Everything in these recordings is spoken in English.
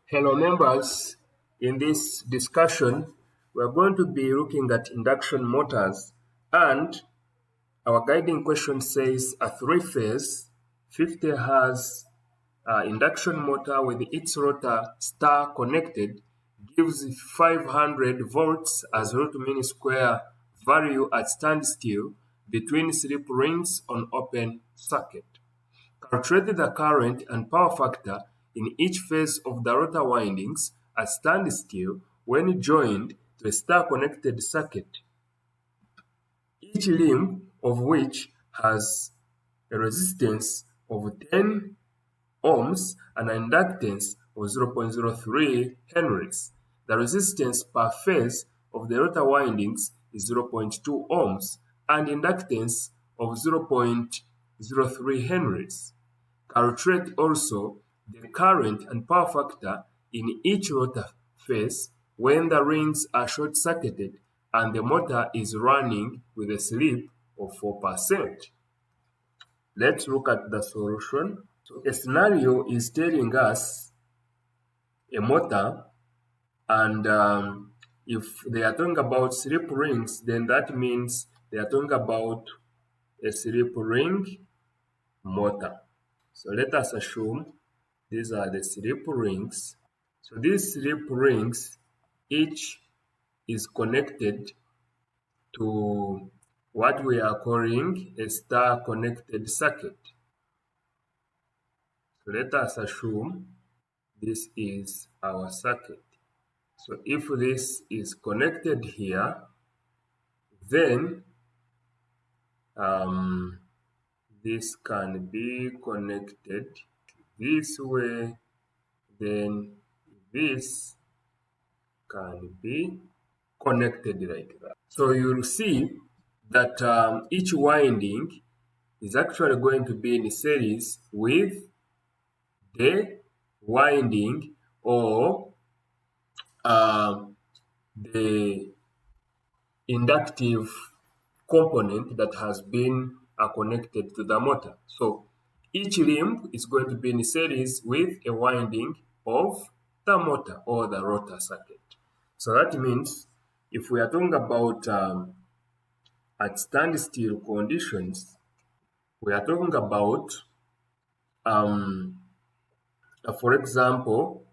Hello members, in this discussion we are going to be looking at induction motors, and our guiding question says a three-phase 50 Hz induction motor with its rotor star connected gives 500 volts as root mean square value at standstill between slip rings on open circuit. Calculate the current and power factor in each phase of the rotor windings at standstill when joined to a star-connected circuit, each limb of which has a resistance of 10 ohms and an inductance of 0.03 henries. The resistance per phase of the rotor windings is 0.2 ohms and inductance of 0.03 henries. Calculate also the current and power factor in each rotor phase when the rings are short-circuited and the motor is running with a slip of 4%. Let's look at the solution. So a scenario is telling us a motor, and if they are talking about slip rings, then that means they are talking about a slip ring motor. So let us assume these are the slip rings. So these slip rings, each is connected to what we are calling a star-connected circuit. So let us assume this is our circuit. So if this is connected here, then this can be connected this way, then this can be connected like that. So you'll see that each winding is actually going to be in series with the winding or the inductive component that has been connected to the motor. So each limb is going to be in series with a winding of the motor or the rotor circuit. So that means if we are talking about at standstill conditions, we are talking about, for example,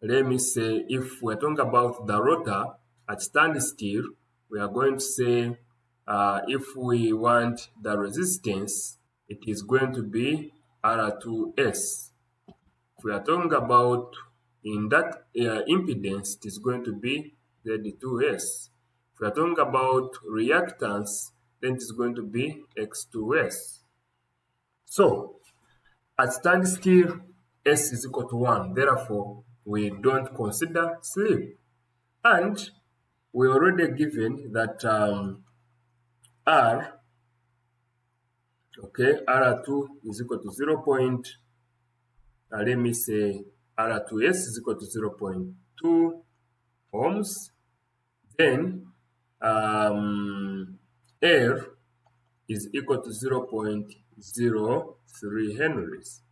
let me say if we're talking about the rotor at standstill, we are going to say if we want the resistance, it is going to be r.m.s. If we are talking about impedance, it is going to be z2s. If we are talking about reactance, then it is going to be x2s. So at standstill, s is equal to 1. Therefore, we don't consider slip. And we already given that R2 is equal to 0. Let me say R2S is equal to 0.2 ohms. Then R is equal to 0.03 henries,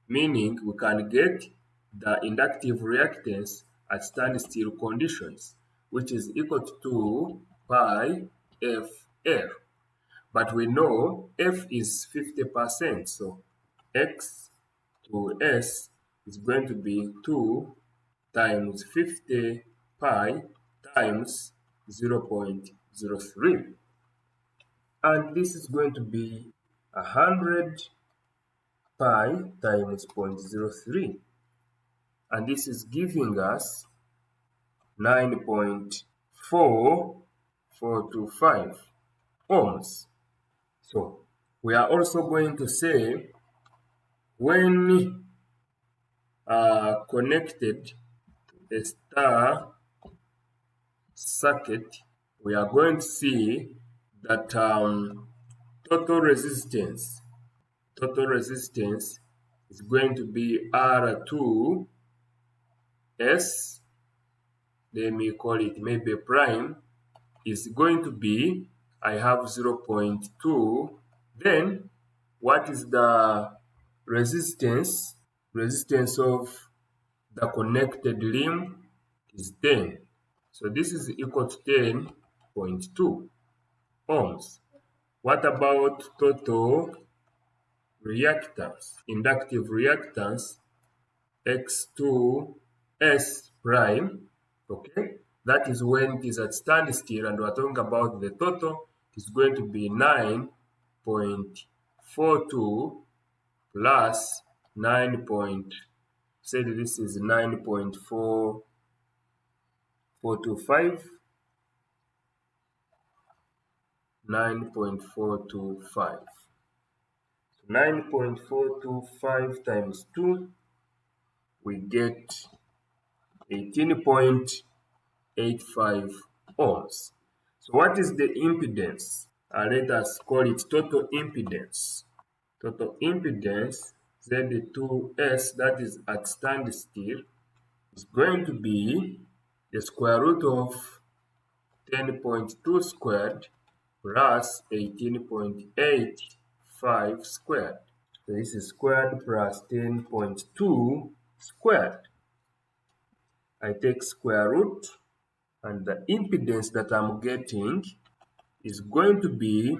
meaning we can get the inductive reactance at standstill conditions, which is equal to pi FR. But we know F is 50%, so X to S is going to be 2 times 50 pi times 0.03. And this is going to be 100 pi times 0.03. And this is giving us 9.4425 ohms. So we are also going to say when connected to a star circuit, we are going to see that total resistance is going to be R2S, let me call it maybe prime, is going to be, I have 0.2. Then what is the resistance of the connected limb is 10. So this is equal to 10.2 ohms. What about total reactance? Inductive reactance x2s prime, okay? That is when it is at standstill, and we're talking about the total is going to be 9.42 plus 9. Say this is 9.425, 9.425. 9.425 times 2, we get 18.85 ohms. So what is the impedance? Let us call it total impedance. Total impedance, Z2S, that is at standstill, is going to be the square root of 10.2 squared plus 18.85 squared. So this is squared plus 10.2 squared. I take square root, and the impedance that I'm getting is going to be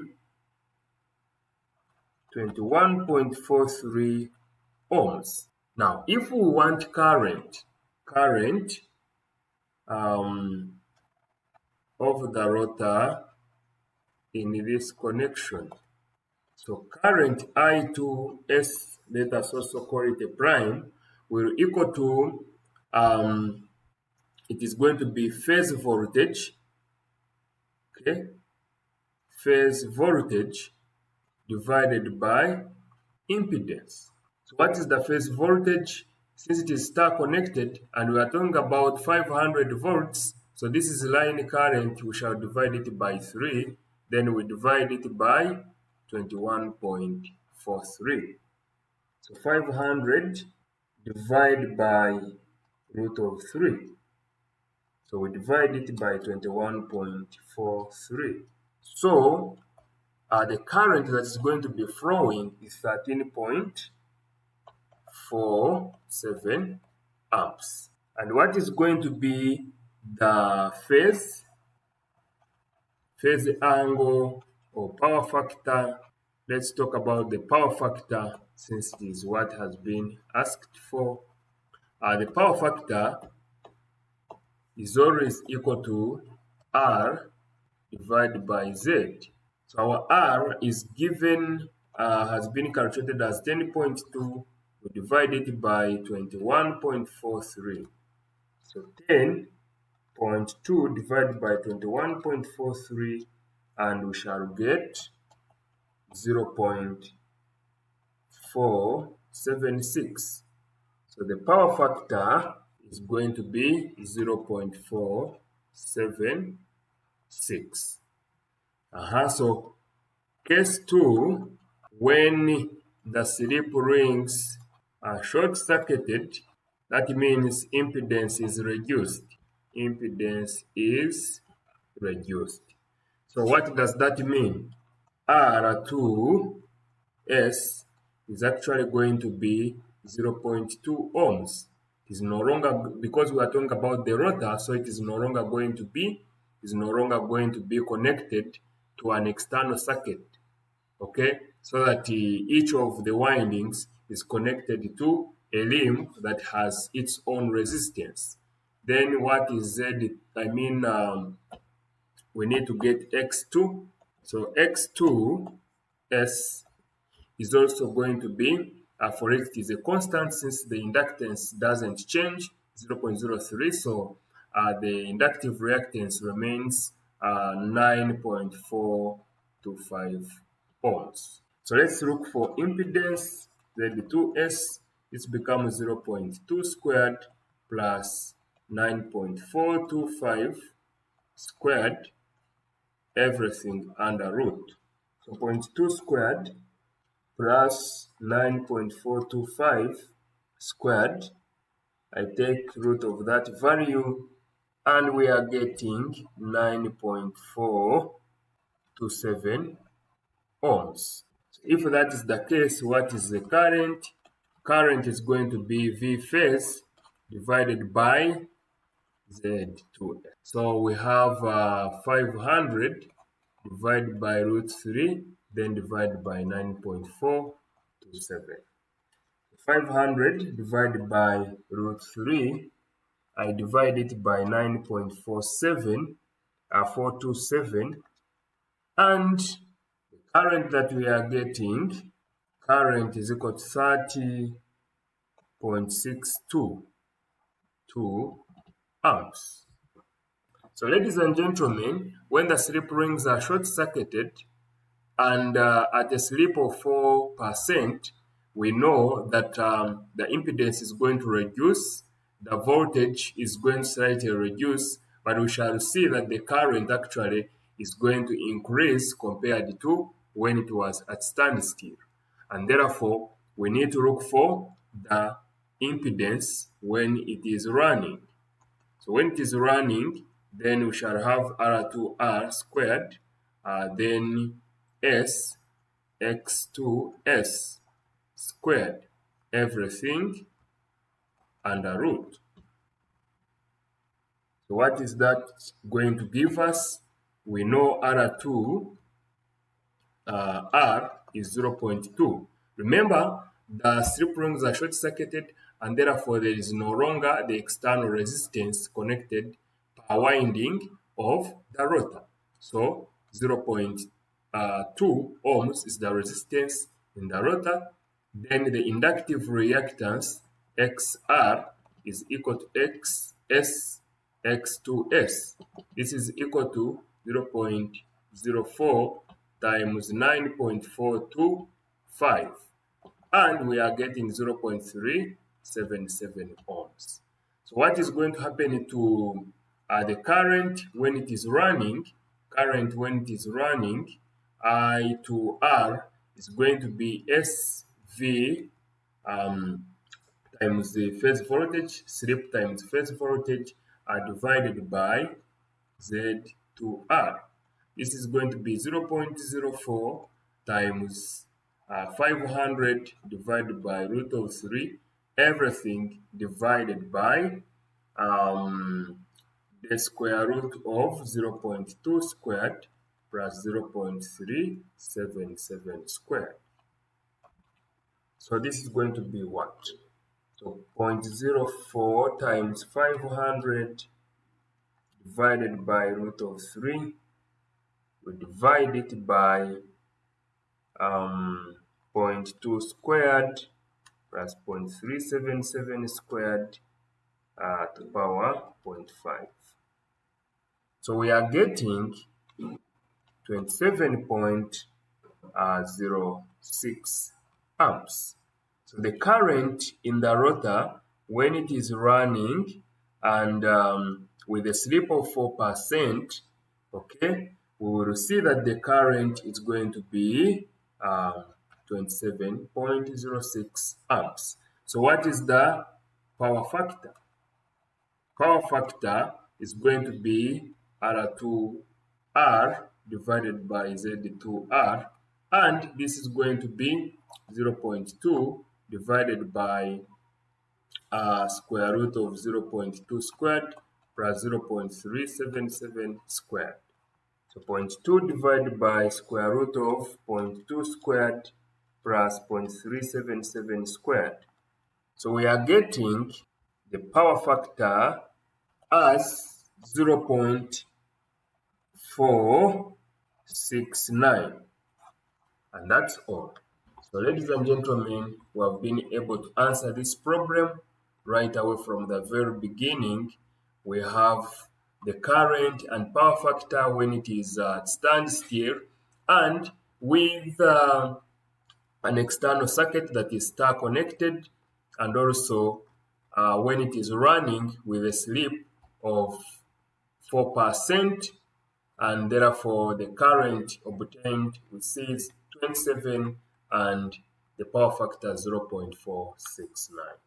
21.43 ohms. Now, if we want current of the rotor in this connection, so current I2S, let us also call it a prime, will equal to, it is going to be phase voltage, okay, phase voltage divided by impedance. So what is the phase voltage? Since it is star connected and we are talking about 500 volts, so this is line current, we shall divide it by 3, then we divide it by 21.43. So 500 divided by root of 3. So we divide it by 21.43. So the current that is going to be flowing is 13.47 amps. And what is going to be the phase angle or power factor? Let's talk about the power factor since it is what has been asked for. The power factor is always equal to R divided by Z. So our R is given, has been calculated as 10.2. We divide it by 21.43. So 10.2 divided by 21.43, and we shall get 0.476. So the power factor is going to be 0.476. So case 2, when the slip rings are short-circuited, that means impedance is reduced. Impedance is reduced. So what does that mean? R2S is actually going to be 0.2 ohms. It is no longer, because we are talking about the rotor, so it is no longer going to be connected to an external circuit, okay, so that each of the windings is connected to a limb that has its own resistance. Then what is Z? We need to get X2. So X2S is also going to be, for it is a constant since the inductance doesn't change, 0.03. So the inductive reactance remains 9.425 ohms. So let's look for impedance. Z2S, it becomes 0.2 squared plus 9.425 squared, everything under root. So 0.2 squared plus 9.425 squared. I take root of that value, and we are getting 9.427 ohms. So if that is the case, what is the current? Current is going to be V phase divided by Z2S. So we have 500 divided by root 3, then divided by 9.427. 500 divided by root 3, I divide it by 9.427, and the current that we are getting, current is equal to 30.622 amps. So ladies and gentlemen, when the slip rings are short-circuited and at a slip of 4%, we know that the impedance is going to reduce, the voltage is going to slightly reduce, but we shall see that the current actually is going to increase compared to when it was at standstill. And therefore, we need to look for the impedance when it is running. So when it is running, then we shall have R2R squared, then S x2S squared, everything under root. So what is that going to give us? We know R2 R is 0.2. Remember, the slip rings are short-circuited and therefore there is no longer the external resistance connected per winding of the rotor. So 0.2 ohms is the resistance in the rotor. Then the inductive reactance XR is equal to XS X2S. This is equal to 0.04 times 9.425, and we are getting 0.377 ohms. So what is going to happen to the current when it is running? Current when it is running, I to R is going to be SV times the phase voltage, slip times phase voltage, are divided by Z2R. This is going to be 0.04 times 500 divided by root of 3, everything divided by the square root of 0.2 squared plus 0.377 squared. So this is going to be what? So 0.04 times 500 divided by root of 3, we divide it by 0.2 squared plus 0.377 squared to power 0.5. So we are getting 27.06 amps. So the current in the rotor when it is running and with a slip of 4%, okay, we will see that the current is going to be 27.06 amps. So what is the power factor? Power factor is going to be R2R divided by Z2R, and this is going to be 0.2 divided by square root of 0.2 squared plus 0.377 squared. So 0.2 divided by square root of 0.2 squared plus 0.377 squared. So we are getting the power factor as 0.469, and that's all. So ladies and gentlemen, we have been able to answer this problem right away from the very beginning. We have the current and power factor when it is at standstill, and with an external circuit that is star connected, and also when it is running with a slip of 4%, and therefore the current obtained we see is 27 and the power factor 0.469.